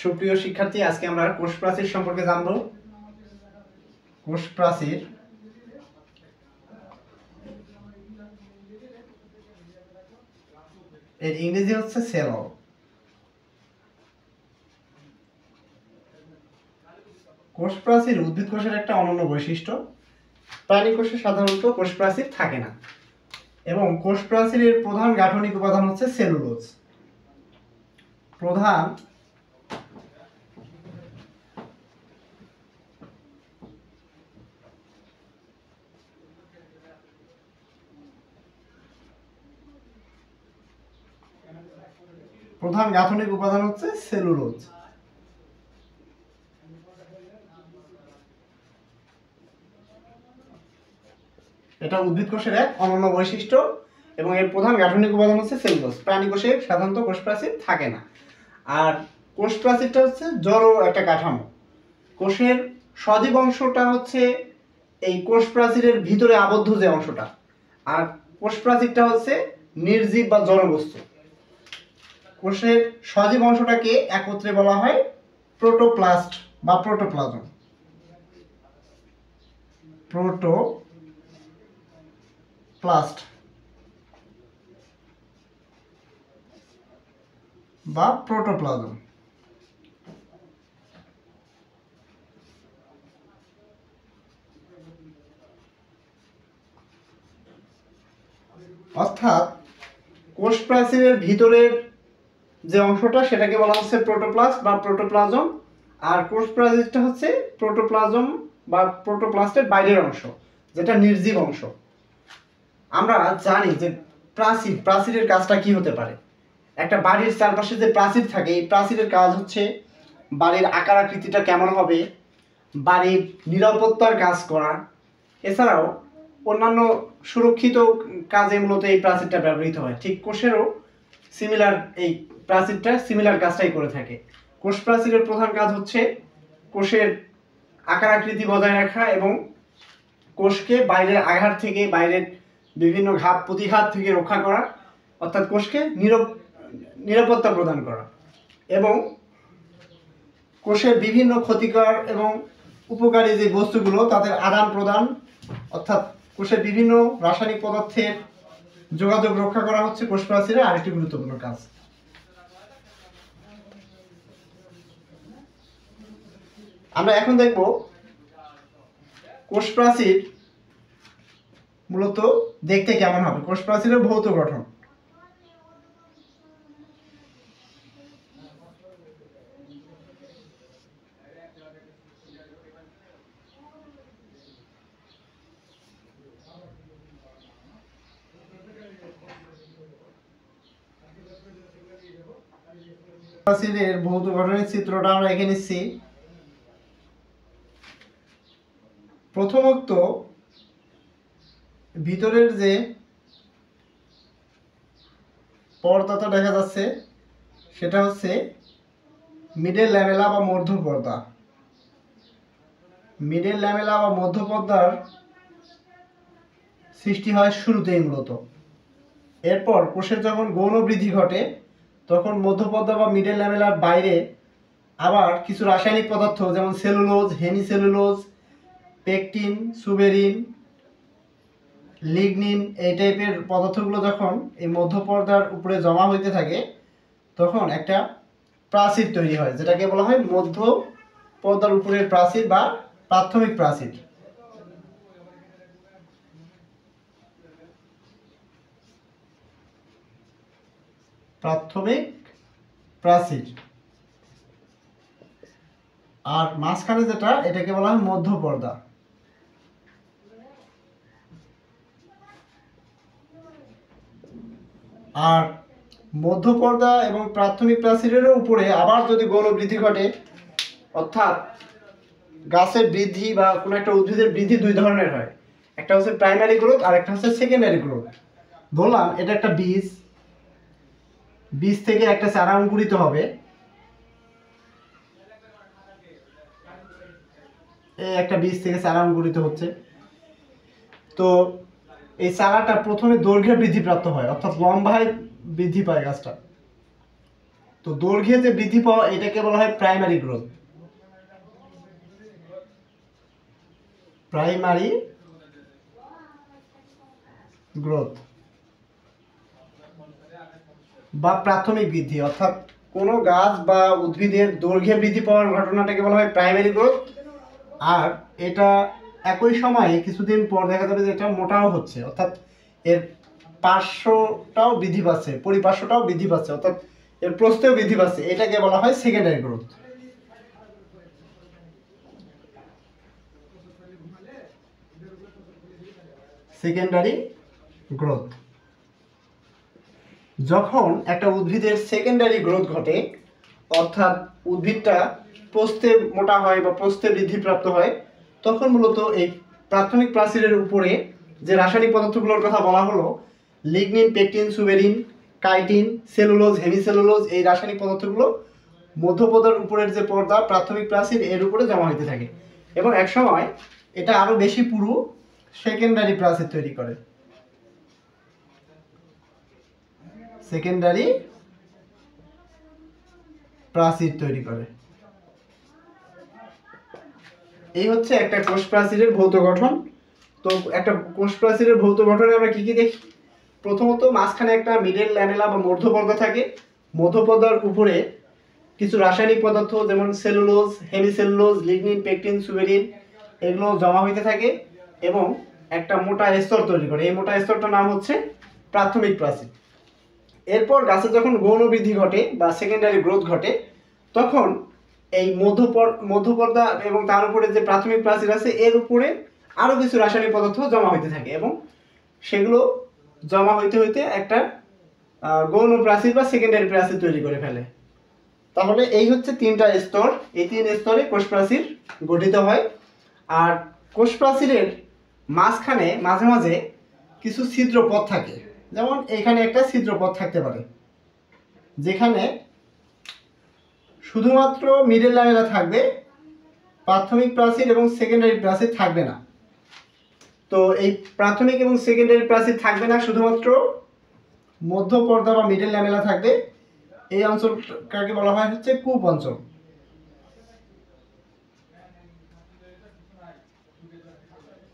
সুপ্রিয় শিক্ষার্থী, আজকে আমরা কোষ প্রাচীর সম্পর্কে জানব। কোষ প্রাচীর এর ইংরেজি হচ্ছে সেল ওয়াল। কোষ প্রাচীর উদ্ভিদ কোষের একটা অনন্য বৈশিষ্ট্য। প্রাণী কোষে সাধারণত কোষ প্রাচীর থাকে না এবং কোষ প্রাচীরের প্রধান গাঠনিক উপাদান হচ্ছে সেলুলোজ। প্রধান গাঠনিক উপাদান হচ্ছে সেলুলোজ। এটা উদ্ভিদ কোষের এক অনন্য বৈশিষ্ট্য এবং এর প্রধান গাঠনিক উপাদান হচ্ছে সেলুলোজ। প্রাণী কোষে সাধারণত কোষ প্রাচীর থাকে না। আর কোষ প্রাচীরটা হচ্ছে জড় একটা কাঠামো। কোষের সজীব অংশটা হচ্ছে এই কোষ প্রাচীরের ভিতরে আবদ্ধ যে অংশটা, আর কোষ প্রাচীরটা হচ্ছে নির্জীব বা জড় বস্তু। কোষের সজীব অংশটাকে একত্রে বলা হয় প্রোটোপ্লাস্ট বা প্রোটোপ্লাজম। প্রোটোপ্লাস্ট বা প্রোটোপ্লাজম। অর্থাৎ কোষ প্রাচীরের ভিতরের যে অংশটা সেটাকে বলা হচ্ছে প্রোটোপ্লাস্ট বা প্রোটোপ্লাজম, আর কোষ প্রাচীরটা হচ্ছে প্রোটোপ্লাজম বা প্রোটোপ্লাস্টের বাইরের অংশ, যেটা নির্জীব অংশ। আমরা জানি যে প্রাচীরের কাজটা কি হতে পারে। একটা বাড়ির চারপাশে যে প্রাচীর থাকে, এই প্রাচীরের কাজ হচ্ছে বাড়ির আকার আকৃতিটা কেমন হবে, বাড়ির নিরাপত্তার কাজ করা, এছাড়াও অন্যান্য সুরক্ষিত কাজে মূলত এই প্রাচীরটা ব্যবহৃত হয়। ঠিক কোষেরও সিমিলার, এই প্রাচীরটা সিমিলার কাজটাই করে থাকে। কোষ প্রাচীরের প্রধান কাজ হচ্ছে কোষের আকার আকৃতি বজায় রাখা এবং কোষকে বাইরের আঘাত থেকে, বাইরের বিভিন্ন ঘাত প্রতিঘাত থেকে রক্ষা করা, অর্থাৎ কোষকে নিরাপত্তা প্রদান করা এবং কোষের বিভিন্ন ক্ষতিকর এবং উপকারী যে বস্তুগুলো তাদের আদান প্রদান, অর্থাৎ কোষের বিভিন্ন রাসায়নিক পদার্থের যোগাযোগ রক্ষা করা হচ্ছে কোষ প্রাচীরের আরেকটি গুরুত্বপূর্ণ কাজ। আমরা এখন দেখব কোষ প্রাচীর মূলত দেখতে কেমন হবে, কোষ প্রাচীরের ভৌত গঠন। প্রাচীরের ভৌত গঠনের চিত্রটা আমরা এঁকে নিচ্ছি। প্রথমত ভিতরের যে পর্দাটা দেখা যাচ্ছে সেটা হচ্ছে মিডল ল্যামেলা বা মধ্য পর্দা। মিডল ল্যামেলা বা মধ্য পর্দার সৃষ্টি হয় শুরুতেই মূলত। এরপর কোষের যখন গৌণ বৃদ্ধি ঘটে তখন মধ্য পর্দা বা মিডল ল্যামেলার বাইরে আবার কিছু রাসায়নিক পদার্থ যেমন cellulose, hemicellulose, pectin, suberin, lignin, এই টাইপের পদার্থগুলো যখন এই মধ্য পর্দার উপরে জমা হইতে থাকে তখন একটা প্রাচীর তৈরি হয়, যেটাকে বলা হয় মধ্য পর্দার উপরের প্রাচীর বা প্রাথমিক প্রাচীর। প্রাথমিক প্রাচীর। আর মাঝখানে যেটা, এটাকে বলা হয় মধ্য পর্দা। আর মধ্য পর্দা এবং প্রাথমিক প্রাচীরের উপরে আবার যদি গৌণ বৃদ্ধি ঘটে, অর্থাৎ গাছের বৃদ্ধি বা কোনো একটা উদ্ভিদের বৃদ্ধি দুই ধরনের হয়, একটা হচ্ছে প্রাইমারি গ্রোথ আর একটা হচ্ছে সেকেন্ডারি গ্রোথ। ধরলাম এটা একটা বীজ, বীজ থেকে একটা চারা অঙ্কুরিত হবে। এই একটা বীজ থেকে চারা অঙ্কুরিত হচ্ছে। তো এই চারাটা প্রথমে দৈর্ঘ্যে বৃদ্ধিপ্রাপ্ত হয়, অর্থাৎ লম্বায় বৃদ্ধি পায় গাছটা। তো দৈর্ঘ্যে যে বৃদ্ধি পাওয়া এটাকে বলা হয় প্রাইমারি গ্রোথ। প্রাইমারি গ্রোথ বা প্রাথমিক বৃদ্ধি, অর্থাৎ কোনো গাছ বা উদ্ভিদের দৈর্ঘ্যে বৃদ্ধি পাওয়ার ঘটনাটাকে বলা হয় প্রাইমারি গ্রোথ। আর এটা একই সময়ে কিছুদিন পর দেখা যাবে যে এটা মোটাও হচ্ছে, অর্থাৎ এর পার্শ্বটাও বৃদ্ধি পাচ্ছে, পরিপার্শ্বটাও বৃদ্ধি পাচ্ছে, অর্থাৎ এর প্রস্থেও বৃদ্ধি পাচ্ছে, এটাকে বলা হয় সেকেন্ডারি গ্রোথ। Secondary growth. যখন একটা উদ্ভিদের সেকেন্ডারি গ্রোথ ঘটে, অর্থাৎ উদ্ভিদটা প্রস্থে মোটা হয় বা প্রস্থে বৃদ্ধিপ্রাপ্ত হয়, তখন মূলত এই প্রাথমিক প্রাচীরের উপরে যে রাসায়নিক পদার্থগুলোর কথা বলা হলো, lignin, pectin, suberin, chitin, cellulose, hemicellulose, এই রাসায়নিক পদার্থগুলো মধ্যপর্দার উপরের যে পর্দা প্রাথমিক প্রাচীর এর উপরে জমা হতে থাকে এবং একসময় এটা আরো বেশি পুরু সেকেন্ডারি প্রাচীর তৈরি করে। সেকেন্ডারি প্রাচীর তৈরি করে। এই হচ্ছে একটা কোষ প্রাচীরের ভৌত গঠন। তো একটা কোষ প্রাচীরের ভৌত গঠনে আমরা কি কি দেখি? প্রথমত মাঝখানে একটা মিডল ল্যামেলা বা মধ্যপর্দা থাকে। মধ্যপর্দার উপরে কিছু রাসায়নিক পদার্থ যেমন cellulose, hemicellulose, lignin, pectin, suberin এগুলো জমা হইতে থাকে এবং একটা মোটা স্তর তৈরি করে। এই মোটা স্তরটার নাম হচ্ছে প্রাথমিক প্রাচীর। এরপর গাছের যখন গৌণ বৃদ্ধি ঘটে বা সেকেন্ডারি গ্রোথ ঘটে, তখন এই মধ্যপর্দা এবং তার উপরে যে প্রাথমিক প্রাচীর আছে এর উপরে আরো কিছু রাসায়নিক পদার্থ জমা হইতে থাকে এবং সেগুলো জমা হইতে হইতে একটা গৌণ প্রাচীর বা সেকেন্ডারি প্রাচীর তৈরি করে ফেলে। তাহলে এই হচ্ছে তিনটা স্তর। এই তিন স্তরে কোষ প্রাচীর গঠিত হয়। আর কোষ প্রাচীরের মাঝখানে মাঝে মাঝে কিছু ছিদ্রপথ থাকে, যেমন এখানে একটা ছিদ্রপথ থাকতে পারে যেখানে শুধুমাত্র মিডল ল্যামেলা থাকবে, প্রাথমিক প্রাচীর এবং সেকেন্ডারি প্রাচীর থাকবে না। তো এই প্রাথমিক এবং সেকেন্ডারি প্রাচীর থাকবে না, শুধুমাত্র মধ্য পর্দা বা মিডল ল্যামেলা থাকবে। এই অঞ্চলটাকে বলা হয় হচ্ছে কূপ অঞ্চল।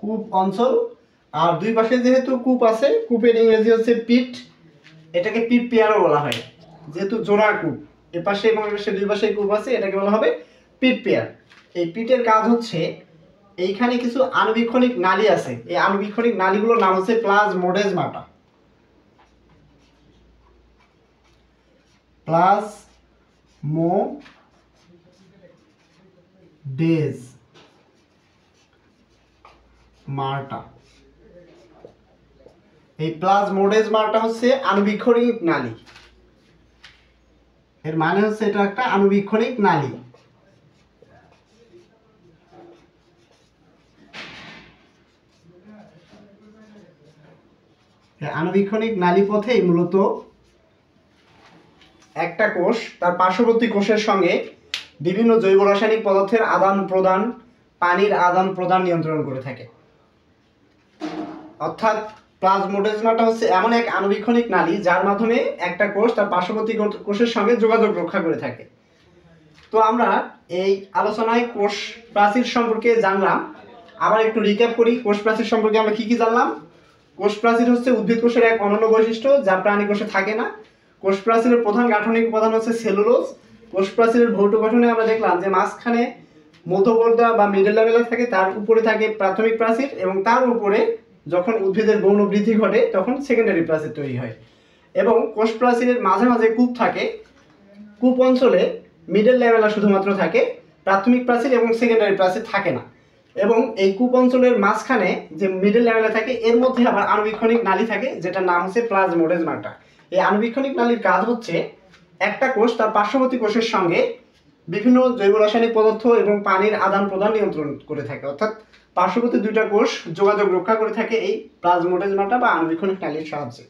কূপ অঞ্চল। আর দুই পাশে যেহেতু কূপ আছে, কূপের ইংরেজি হচ্ছে পিট, এটাকে পিট পেয়ারও বলা হয়, যেহেতু জোড়া কূপ, এ পাশে এবং এ পাশে দুই পাশে কূপ আছে, এটাকে বলা হবে পিট পেয়ার। এই পিটের কাজ হচ্ছে এইখানে কিছু আণুবীক্ষণিক নালী আছে, এই আণুবীক্ষণিক নালীগুলোর নাম হচ্ছে প্লাজমোডেজমাটা। প্লাজমোডেজমাটা। এই প্লাজমোডেজমাটা হচ্ছে আণুবীক্ষণিক নালী। এর মানে হচ্ছে এটা একটা আণুবীক্ষণিক নালী। আণুবীক্ষণিক নালী পথেই মূলত একটা কোষ তার পার্শ্ববর্তী কোষের সঙ্গে বিভিন্ন জৈব রাসায়নিক পদার্থের আদান প্রদান, পানির আদান প্রদান নিয়ন্ত্রণ করে থাকে। অর্থাৎ প্লাজমোডেজমাটা হচ্ছে এমন এক আণুবীক্ষণিক নালী যার মাধ্যমে একটা কোষ তার পার্শ্ববর্তী কোষের সঙ্গে যোগাযোগ রক্ষা করে থাকে। তো আমরা এই আলোচনায় কোষ প্রাচীর সম্পর্কে জানলাম। আবার একটু রিক্যাপ করি, কোষ প্রাচীর সম্পর্কে আমরা কি কি জানলাম। কোষ প্রাচীর হচ্ছে উদ্ভিদ কোষের এক অনন্য বৈশিষ্ট্য যা প্রাণী কোষে থাকে না। কোষ প্রাচীরের প্রধান গাঠনিক উপাদান হচ্ছে সেলুলোজ। কোষ প্রাচীরের ভৌত গঠনে আমরা দেখলাম যে মাঝখানে মধ্যপর্দা বা মিডল ল্যামেলা থাকে, তার উপরে থাকে প্রাথমিক প্রাচীর এবং তার উপরে যখন উদ্ভিদের গৌণ বৃদ্ধি ঘটে তখন সেকেন্ডারি প্রাচীর তৈরি হয়। এবং কোষ প্রাচীরের মাঝে মাঝে কূপ থাকে। কূপ অঞ্চলে মিডল ল্যামেলা শুধুমাত্র থাকে, প্রাথমিক প্রাচীর এবং সেকেন্ডারি প্রাচীর থাকে না। এবং এই কূপ অঞ্চলের মাঝখানে যে মিডল ল্যামেলা থাকে এর মধ্যে আবার আণুবীক্ষণিক নালী থাকে যেটার নাম হচ্ছে প্লাজমোডেজমাটা। এই আণুবীক্ষণিক নালীর কাজ হচ্ছে একটা কোষ তার পার্শ্ববর্তী কোষের সঙ্গে বিভিন্ন জৈব রাসায়নিক পদার্থ এবং পানির আদান প্রদান নিয়ন্ত্রণ করে থাকে, অর্থাৎ পার্শ্ববর্তী দুইটা কোষ যোগাযোগ রক্ষা করে থাকে এই প্লাজমোডেজমাটা বা আণুবীক্ষণিক নালীর সাহায্যে।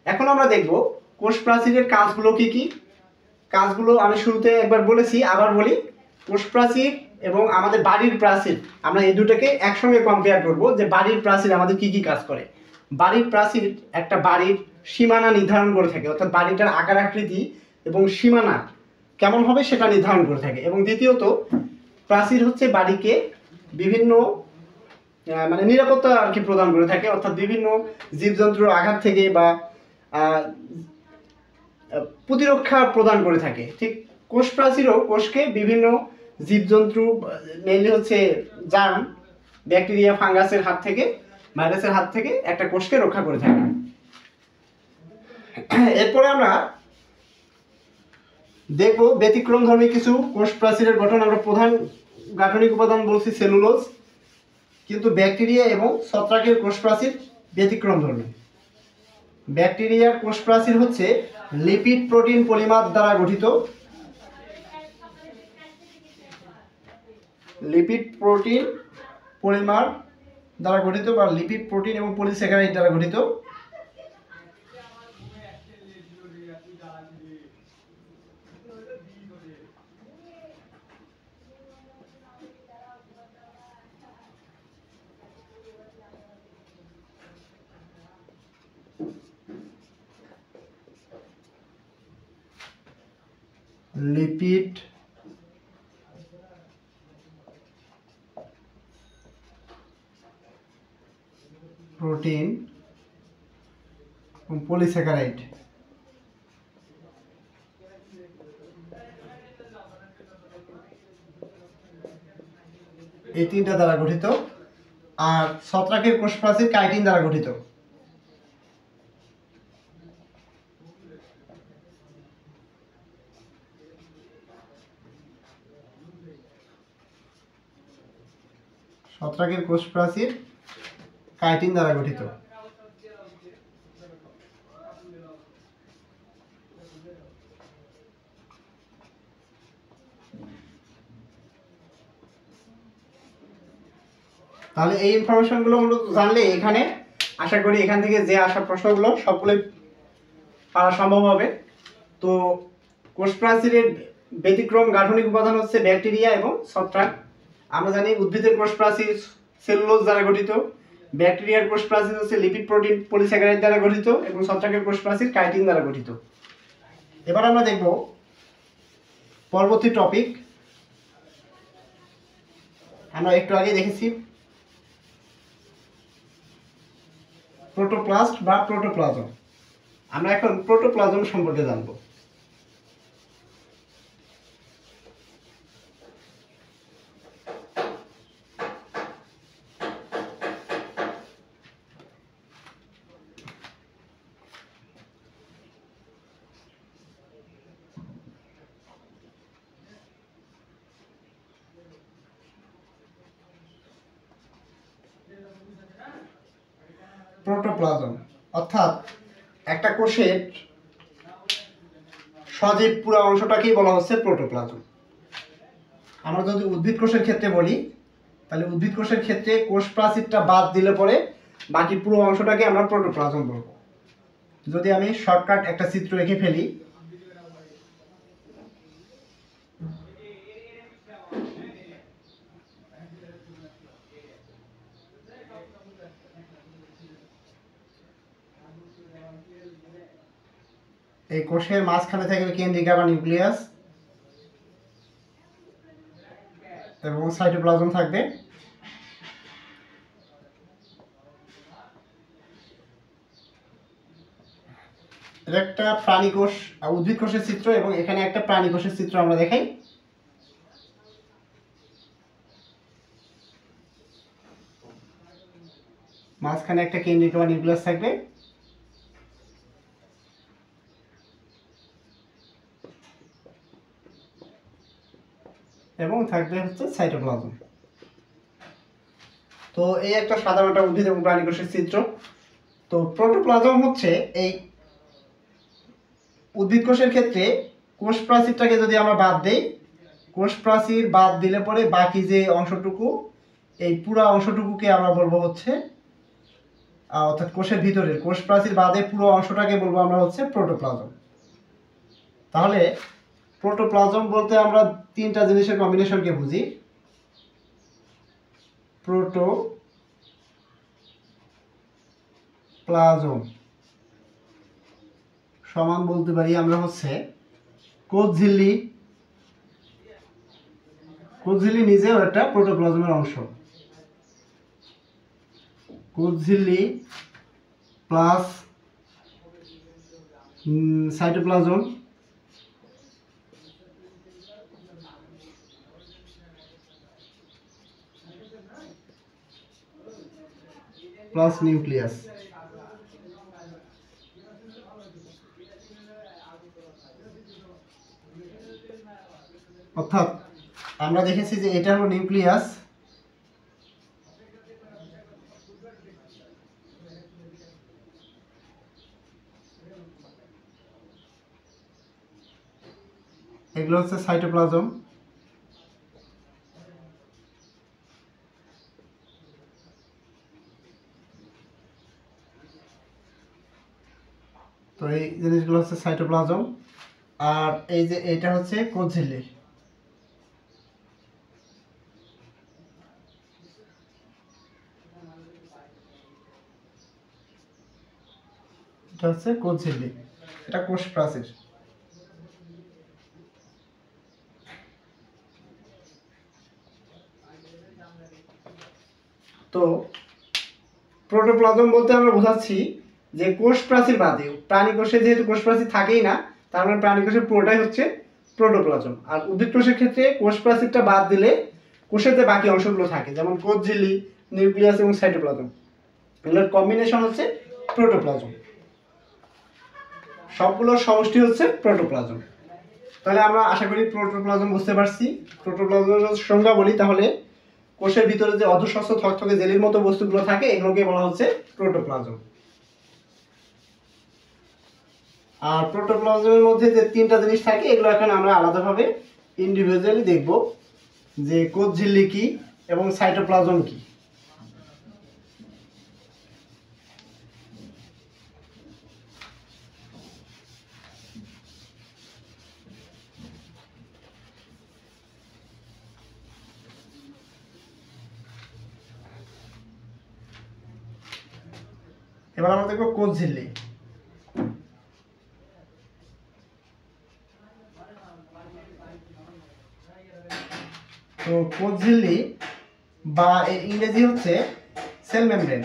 এখন আমরা দেখব কোষ প্রাচীরের কাজগুলো কি কি। কাজগুলো আমি শুরুতে একবার বলেছি, আবার বলি। কোষ প্রাচীর এবং আমাদের বাড়ির প্রাচীর, আমরা এই দুটোকে একসঙ্গে কম্পেয়ার করব যে বাড়ির প্রাচীর আমাদের কি কি কাজ করে। বাড়ির প্রাচীর একটা বাড়ির সীমানা নির্ধারণ করে থাকে, অর্থাৎ বাড়িটার আকার আকৃতি এবং সীমানা কেমন হবে সেটা নির্ধারণ করে থাকে। এবং দ্বিতীয়ত প্রাচীর হচ্ছে বাড়িকে বিভিন্ন মানে নিরাপত্তা আর কি প্রদান করে থাকে, অর্থাৎ বিভিন্ন জীবজন্তুর আঘাত থেকে বা প্রতিরক্ষা প্রদান করে থাকে। ঠিক কোষ প্রাচীরও কোষকে বিভিন্ন জীবজন্তু, মেইনলি হচ্ছে জার্ম, ব্যাকটেরিয়া, ফাঙ্গাসের হাত থেকে, ভাইরাসের হাত থেকে একটা কোষকে রক্ষা করে থাকে। এরপরে আমরা দেখব ব্যতিক্রমধর্মী কিছু কোষ প্রাচীরের গঠন। আমরা প্রধান গাঠনিক উপাদান বলছি সেলুলোজ, কিন্তু ব্যাকটেরিয়া এবং ছত্রাকের কোষ প্রাচীর ব্যতিক্রমধর্মী। ব্যাকটেরিয়ার কোষ প্রাচীর হচ্ছে লিপিড প্রোটিন পলিমার দ্বারা গঠিত। লিপিড প্রোটিন পলিমার দ্বারা গঠিত বা লিপিড প্রোটিন এবং পলিস্যাকারাইড দ্বারা গঠিত। লিপিড প্রোটিন এবং পলিস্যাকারাইড এই তিনটা দ্বারা গঠিত। আর ছত্রাকের কোষ প্রাচীর কাইটিন দ্বারা গঠিত। ছত্রাকের কোষ প্রাচীর কাইটিন দ্বারা গঠিত। তাহলে এই ইনফরমেশনগুলো জানলে এখানে আশা করি এখান থেকে যে আসা প্রশ্নগুলো সবগুলোই পাওয়া সম্ভব হবে। তো কোষ প্রাচীরের ব্যতিক্রম গাঠনিক উপাদান হচ্ছে ব্যাকটেরিয়া এবং ছত্রাক। আমরা জানি উদ্ভিদের কোষ প্রাচীর সেলুলোজ দ্বারা গঠিত, ব্যাকটেরিয়ার কোষ প্রাচীর হচ্ছে লিপিড প্রোটিন পলিস্যাকারাইড দ্বারা গঠিত এবং ছত্রাকের কোষ প্রাচীর কাইটিন দ্বারা গঠিত। এবার আমরা দেখব পরবর্তী টপিক। আমরা একটু আগে দেখেছি প্রোটোপ্লাস্ট বা প্রোটোপ্লাজম। আমরা এখন প্রোটোপ্লাজম সম্পর্কে জানব। প্রোটোপ্লাজম অর্থাৎ একটা কোষের সজীব পুরো অংশটাকেই বলা হচ্ছে প্রোটোপ্লাজম। আমরা যদি উদ্ভিদ কোষের ক্ষেত্রে বলি, তাহলে উদ্ভিদ কোষের ক্ষেত্রে কোষ প্রাচীরটা বাদ দিলে পরে বাকি পুরো অংশটাকে আমরা প্রোটোপ্লাজম বলবো। যদি আমি শর্টকাট একটা চিত্র এঁকে ফেলি, এই কোষের মাঝখানে থাকবে কেন্দ্রিকা বা নিউক্লিয়াস এবং সাইটোপ্লাজম থাকবে। এটা একটা প্রাণী কোষ, উদ্ভিদ কোষের চিত্র, এবং এখানে একটা প্রাণী কোষের চিত্র আমরা দেখাই। মাঝখানে একটা কেন্দ্রিকা বা নিউক্লিয়াস থাকবে এবং থাকবে হচ্ছে সাইটোপ্লাজম। তো এই একটা সাধারণ একটা উদ্ভিদ এবং প্রাণী কোষের চিত্র। তো প্রোটোপ্লাজম হচ্ছে এই উদ্ভিদ কোষের ক্ষেত্রে কোষ প্রাচীরটাকে যদি আমরা বাদ দেই, কোষ প্রাচীর বাদ দিলে পরে বাকি যে অংশটুকু, এই পুরো অংশটুকুকে আমরা বলবো হচ্ছে, অর্থাৎ কোষের ভিতরের কোষ প্রাচীর বাদে পুরো অংশটাকে বলবো আমরা হচ্ছে প্রোটোপ্লাজম। তাহলে প্রোটোপ্লাজম বলতে আমরা তিনটা জিনিসের কম্বিনেশনকে বুঝি। প্রোটোপ্লাজম সমান বলতে পারি আমরা হচ্ছে কোষ ঝিল্লি কোষঝিল্লি নিজেও একটা প্রোটোপ্লাজমের অংশ। কোষঝিল্লি প্লাস সাইটোপ্লাজম প্লাস নিউক্লিয়াস। অর্থাৎ আমরা দেখেছি যে এটা হলো নিউক্লিয়াস, এগুলো হচ্ছে সাইটোপ্লাজম, তো এই জিনিসগুলো হচ্ছে সাইটোপ্লাজম। আর এই যে এটা হচ্ছে কোষঝিল্লি, এটা হচ্ছে কোষঝিল্লি, এটা কোষ প্রাচীর। তো প্রোটোপ্লাজম বলতে আমরা বোঝাচ্ছি যে কোষ প্রাচীর বাদে প্রাণী কোষে যেহেতু কোষ প্রাচীর থাকেই না, তার মানে প্রাণী কোষের পুরোটাই হচ্ছে প্রোটোপ্লাজম। আর উদ্ভিদ কোষের ক্ষেত্রে কোষ প্রাচীরটা বাদ দিলে কোষের যে বাকি অংশগুলো থাকে যেমন কোষঝিল্লি, নিউক্লিয়াস এবং সাইটোপ্লাজম, এগুলোর কম্বিনেশন হচ্ছে প্রোটোপ্লাজম। সবগুলোর সমষ্টি হচ্ছে প্রোটোপ্লাজম। তাহলে আমরা আশা করি প্রোটোপ্লাজম বুঝতে পারছি। প্রোটোপ্লাজমের সংজ্ঞা বলি তাহলে, কোষের ভিতরে যে অধঃস্থ থকথকে জেলির মতো বস্তুগুলো থাকে এগুলোকে বলা হচ্ছে প্রোটোপ্লাজম। আর প্রোটোপ্লাজমের মধ্যে যে তিনটা জিনিস থাকে এগুলো এখন আমরা আলাদাভাবে ইন্ডিভিজুয়ালি দেখব, যে কোষঝিল্লি কি এবং সাইটোপ্লাজম কি। এবার আমরা দেখব কোষঝিল্লি। তো কোষঝিল্লি বা ইংরেজি হচ্ছে সেল মেমব্রেন।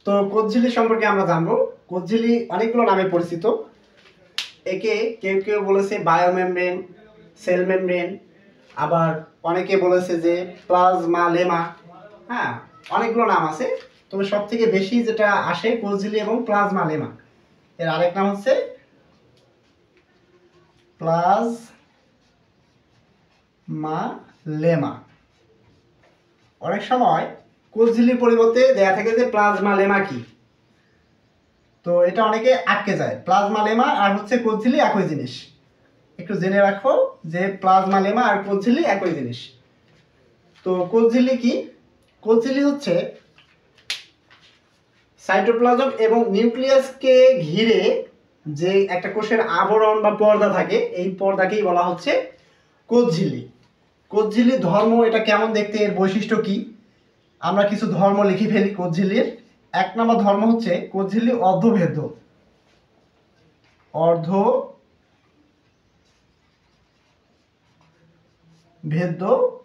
তো কোষঝিল্লি সম্পর্কে আমরা জানবো। কোষঝিল্লি অনেকগুলো নামে পরিচিত। একে কেউ কেউ বলেছে বায়োমেমব্রেন, সেল মেমব্রেন, আবার অনেকে বলেছে যে প্লাজমা লেমা। হ্যাঁ, অনেকগুলো নাম আছে, তবে সব থেকে বেশি যেটা আসে কোষঝিল্লি এবং প্লাজমা লেমা। এর আরেক নাম হচ্ছে প্লাজমা লেমা। অনেক সময় কোষঝিল্লির পরিবর্তে দেয়া থাকে যে প্লাজমা লেমা কি, তো এটা অনেকে আটকে যায়। প্লাজমা লেমা আর হচ্ছে কোষঝিল্লি একই জিনিস, একটু জেনে রাখো যে প্লাজমা লেমা আর কোষঝিল্লি একই জিনিস। তো কোষঝিল্লি কি? কোষঝিল্লি হচ্ছে সাইটোপ্লাজম এবং নিউক্লিয়াসকে ঘিরে যে একটা কোষের আবরণ বা পর্দা থাকে, এই পর্দাকেই বলা হচ্ছে কোষঝিল্লি। কোষঝিল্লির ধর্ম এটা কেমন দেখতে, এর বৈশিষ্ট্য কি, আমরা কিছু ধর্ম লিখে ফেলি কোষঝিল্লির। এক নম্বর ধর্ম হচ্ছে কোষঝিল্লি অর্ধভেদ্য। অর্ধভেদ্য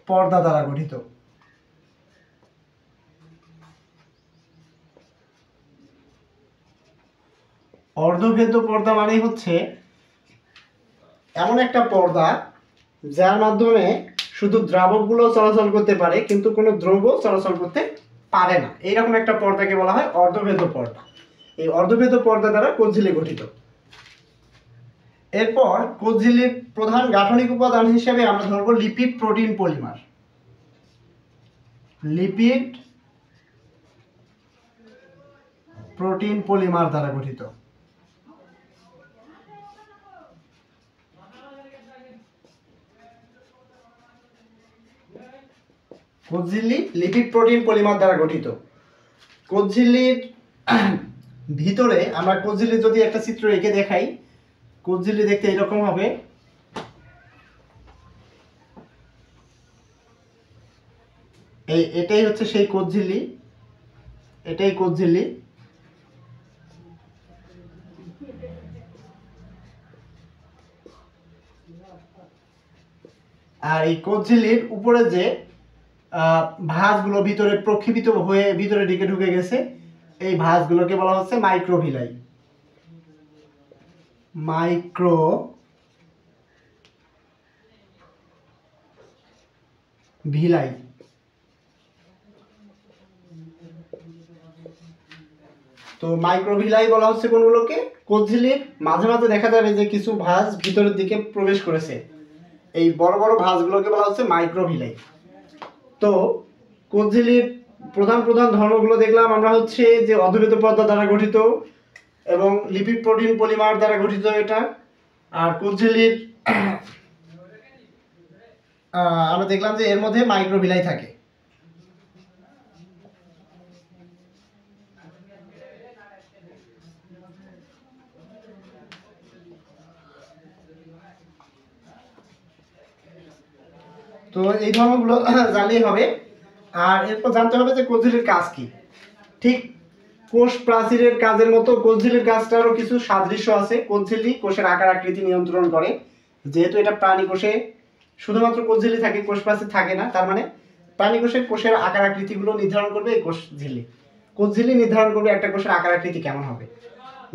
পর্দা দ্বারা গঠিত। অর্ধভেদ্য পর্দা মানে হচ্ছে এমন একটা পর্দা যার মাধ্যমে শুধু দ্রাবকগুলো চলাচল করতে পারে কিন্তু কোনো দ্রব্য চলাচল করতে পারে না, এইরকম একটা পর্দাকে বলা হয় অর্ধভেদ্য পর্দা। এই অর্ধভেদ্য পর্দা দ্বারা কোষঝিল্লি গঠিত। এরপর কোষঝিল্লির প্রধান গাঠনিক উপাদান হিসেবে আমরা ধরবো lipid protein polymer. Lipid protein polymer দ্বারা গঠিত। কোষঝিল্লি লিপিড প্রোটিন পলিমার দ্বারা গঠিত। কোষঝিল্লির ভিতরে আমরা কোষঝিল্লির যদি একটা চিত্র এঁকে দেখাই, কোষঝিল্লি দেখতে এরকম হবে। এটাই হচ্ছে সেই কোষঝিল্লি, এটাই কোষঝিল্লি। আর এই কোষ ঝিল্লির উপরে যে ভাঁজগুলো ভিতরে প্রক্ষেপিত হয়ে ভিতরে দিকে ঢুকে গেছে, এই ভাঁজগুলোকে বলা হচ্ছে মাইক্রোভিলাই। মাইক্রোভিলাই। তো মাইক্রোভিলাই বলা হচ্ছে কোনগুলোকে? কোষ ঝিল্লির মাঝে মাঝে দেখা যাবে যে কিছু ভাঁজ ভিতরের দিকে প্রবেশ করেছে, এই বড় বড় ভাঁজগুলোকে বলা হচ্ছে মাইক্রোভিলাই। তো কোষ ঝিল্লির প্রধান প্রধান ধর্মগুলো দেখলাম আমরা হচ্ছে যে অদ্রবীত পর্দা দ্বারা গঠিত এবং লিপিড প্রোটিন পলিমার দ্বারা গঠিত এটা। আর কোষ ঝিল্লির আমরা দেখলাম যে এর মধ্যে মাইক্রোভিলাই থাকে। তো এই ধর্মগুলো জানলেই হবে। আর এরপর জানতে হবে যে কোষ ঝিল্লির কাজ কি। ঠিক কোষ প্রাচীরের কাজের মতো কোষ ঝিল্লির কাজটারও কিছু সাদৃশ্য আছে। কোষ ঝিল্লি কোষের আকার আকৃতি নিয়ন্ত্রণ করে। যেহেতু এটা প্রাণী কোষে শুধুমাত্র কোষ ঝিল্লি থাকে, কোষ প্রাচীর থাকে না, তার মানে প্রাণী কোষের আকার আকৃতিগুলো নির্ধারণ করবে এই কোষ ঝিল্লি। কোষ ঝিল্লি নির্ধারণ করবে একটা কোষের আকার আকৃতি কেমন হবে।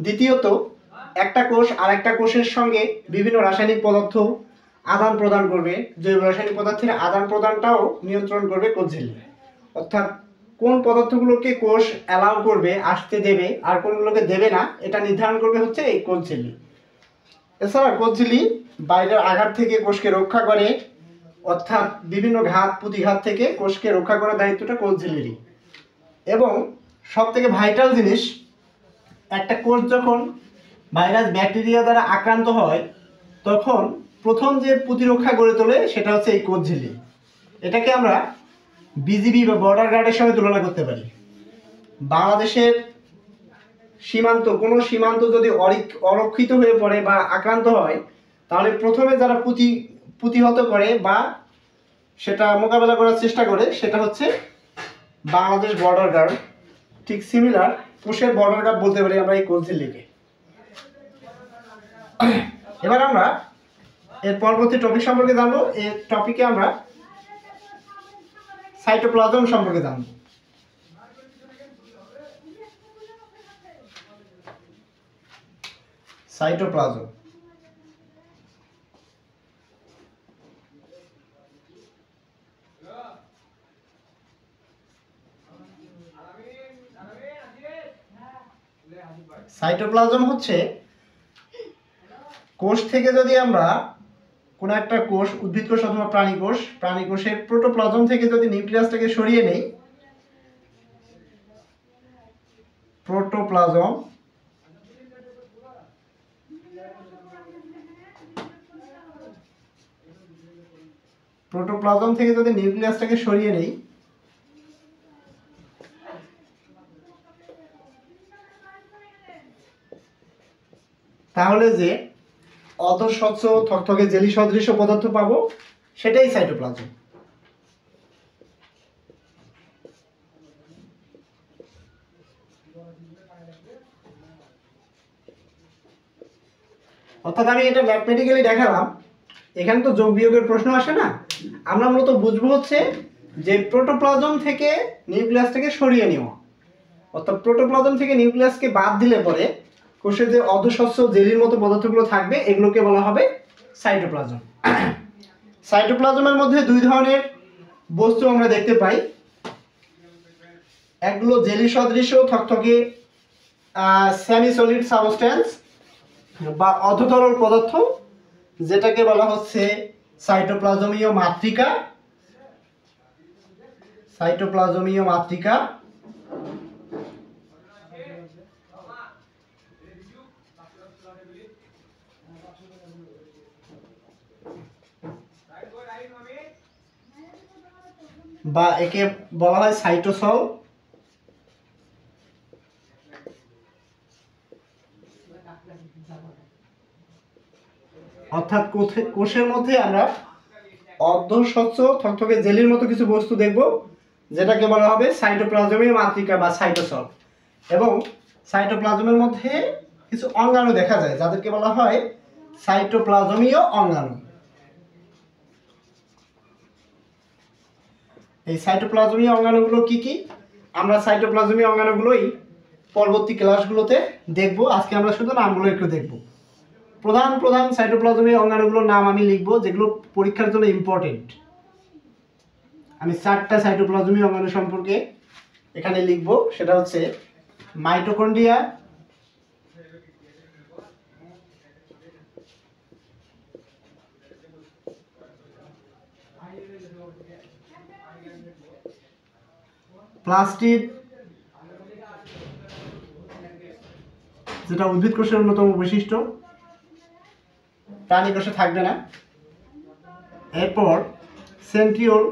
দ্বিতীয়ত, একটা কোষ আর একটা কোষের সঙ্গে বিভিন্ন রাসায়নিক পদার্থ আদান প্রদান করবে। জৈব রাসায়নিক পদার্থের আদান প্রদানটাও নিয়ন্ত্রণ করবে কোষ ঝিল্লি। অর্থাৎ কোন পদার্থগুলোকে কোষ অ্যালাউ করবে, আসতে দেবে, আর কোনগুলোকে দেবে না, এটা নির্ধারণ করবে হচ্ছে এই কোষ ঝিল্লি। এছাড়া কোষ ঝিল্লি বাইরের আঘাত থেকে কোষকে রক্ষা করে, অর্থাৎ বিভিন্ন ঘাত প্রতিঘাত থেকে কোষকে রক্ষা করার দায়িত্বটা কোষ ঝিল্লিরই। এবং সব থেকে ভাইটাল জিনিস, একটা কোষ যখন ভাইরাস ব্যাকটেরিয়া দ্বারা আক্রান্ত হয় তখন প্রথম যে প্রতিরক্ষা গড়ে তোলে সেটা হচ্ছে এই কোষ ঝিল্লি। এটাকে আমরা বিজিবি বা বর্ডার গার্ডের সঙ্গে তুলনা করতে পারি। বাংলাদেশের সীমান্ত, কোনো সীমান্ত যদি অরক্ষিত হয়ে পড়ে বা আক্রান্ত হয়, তাহলে প্রথমে যারা প্রতিহত করে বা সেটা মোকাবেলা করার চেষ্টা করে সেটা হচ্ছে বাংলাদেশ বর্ডার গার্ড। ঠিক সিমিলার কোষের বর্ডার গার্ড বলতে পারি আমরা এই কোষ ঝিল্লিকে। এবার আমরা এর পরবর্তী টপিক সম্পর্কে জানবো। এই টপিকে আমরা সাইটোপ্লাজম সম্পর্কে জানবো। সাইটোপ্লাজম সাইটোপ্লাজম হচ্ছে কোষ থেকে যদি আমরা কোনো একটা কোষ, উদ্ভিদ কোষ অথবা প্রাণী কোষের প্রোটোপ্লাজম থেকে যদি নিউক্লিয়াসটাকে সরিয়ে নেই, প্রোটোপ্লাজম থেকে যদি নিউক্লিয়াসটাকে সরিয়ে নেই, তাহলে যে অর্ধস্বচ্ছ থকথকে জেলি সদৃশ পদার্থ পাবো সেটাই সাইটোপ্লাজম। অর্থাৎ আমি এটা ম্যাথমেটিক্যালি দেখালাম, এখানে তো যোগ বিয়োগের প্রশ্ন আসে না। আমরা মূলত বুঝবো হচ্ছে যে প্রোটোপ্লাজম থেকে নিউক্লিয়াসটাকে সরিয়ে নেওয়া। অর্থাৎ প্রোটোপ্লাজম থেকে নিউক্লিয়াসকে বাদ দিলে পরে কোষে যে অর্ধস্বচ্ছ জেলির মতো পদার্থগুলো থাকবে এগুলোকে বলা হবে সাইটোপ্লাজম। সাইটোপ্লাজমের মধ্যে দুই ধরনের বস্তু আমরা দেখতে পাই। একগুলো জেলি সদৃশ থকথকে সেমি সলিড সাবস্টেন্স বা অর্ধতরল পদার্থ, যেটাকে বলা হচ্ছে সাইটোপ্লাজমীয় মাতৃকা। সাইটোপ্লাজমীয় মাতৃকা বা একে বলা হয় সাইটোসল। অর্থাৎ কোষের মধ্যে আমরা অর্ধস্বচ্ছ থকথকে জেলির মতো কিছু বস্তু দেখব, যেটাকে বলা হবে সাইটোপ্লাজমীয় মাতৃকা বা সাইটোসল। এবং সাইটোপ্লাজমের মধ্যে কিছু অঙ্গাণু দেখা যায় যাদেরকে বলা হয় সাইটোপ্লাজমীয় অঙ্গাণু। এই সাইটোপ্লাজমীয় অঙ্গাণুগুলো কি কি, আমরা সাইটোপ্লাজমীয় অঙ্গাণুগুলোই পরবর্তী ক্লাসগুলোতে দেখব। আজকে আমরা শুধু নামগুলো একটু দেখব। প্রধান প্রধান সাইটোপ্লাজমীয় অঙ্গাণুগুলোর নাম আমি লিখব, যেগুলো পরীক্ষার জন্য ইম্পর্টেন্ট। আমি 4টা সাইটোপ্লাজমীয় অঙ্গাণু সম্পর্কে এখানে লিখব। সেটা হচ্ছে মাইটোকন্ড্রিয়া, প্লাস্টিড যেটা উদ্ভিদ কোষের অন্যতম বৈশিষ্ট্য, প্রাণী কোষে থাকবে না। এরপর সেন্ট্রিওল,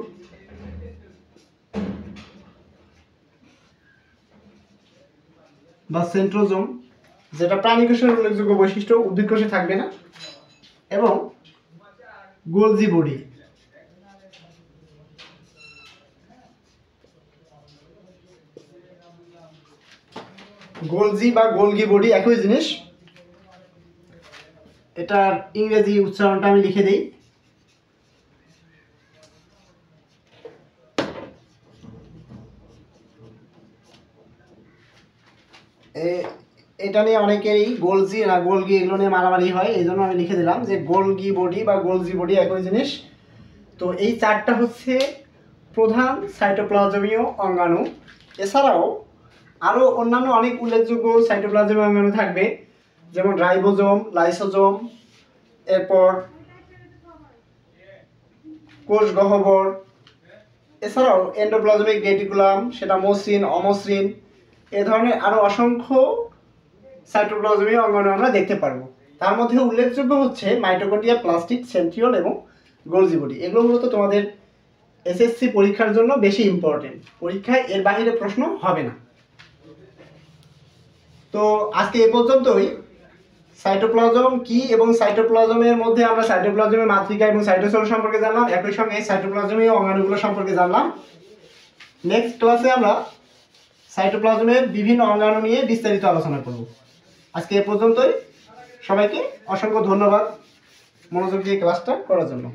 বা সেন্ট্রোজোম, যেটা প্রাণী কোষের উল্লেখযোগ্য বৈশিষ্ট্য, উদ্ভিদ কোষে থাকবে না। এবং গোলজি বডি। গোলজি বা গোলগি বডি একই জিনিস। এটার ইংরেজি উচ্চারণটা আমি লিখে দিই। এটা নিয়ে অনেকেরই গোলজি না গোলগি এগুলো নিয়ে মারামারি হয়, এই জন্য আমি লিখে দিলাম যে গোলগি বডি বা গোলজি বডি একই জিনিস। তো এই 4টা হচ্ছে প্রধান সাইটোপ্লাজমীয় অঙ্গাণু। এছাড়াও আরও অন্যান্য অনেক উল্লেখযোগ্য সাইটোপ্লাজমীয় অঙ্গাণু থাকবে, যেমন রাইবোজোম, লাইসোজোম, এরপর কোষ গহ্বর, এছাড়াও এন্ডোপ্লাজমিক রেটিকুলাম, সেটা মসৃণ অমসৃণ, এ ধরনের আরও অসংখ্য সাইটোপ্লাজমীয় অঙ্গাণু আমরা দেখতে পারবো। তার মধ্যে উল্লেখযোগ্য হচ্ছে মাইটোকন্ড্রিয়া, প্লাস্টিড, সেন্ট্রিওল এবং গোলজি বডি। এগুলো মূলত তোমাদের এসএসসি পরীক্ষার জন্য বেশি ইম্পর্টেন্ট, পরীক্ষায় এর বাইরে প্রশ্ন হবে না। তো আজকে এ পর্যন্তই। সাইটোপ্লাজম কি এবং সাইটোপ্লাজমের মধ্যে আমরা সাইটোপ্লাজমের মাতৃকা এবং সাইটোসোল সম্পর্কে জানলাম, একই সঙ্গে সাইটোপ্লাজমীয় অঙ্গাণুগুলো সম্পর্কে জানলাম। নেক্সট ক্লাসে আমরা সাইটোপ্লাজমের বিভিন্ন অঙ্গাণু নিয়ে বিস্তারিত আলোচনা করব। আজকে এ পর্যন্তই। সবাইকে অসংখ্য ধন্যবাদ মনোযোগ দিয়ে ক্লাসটা করার জন্য।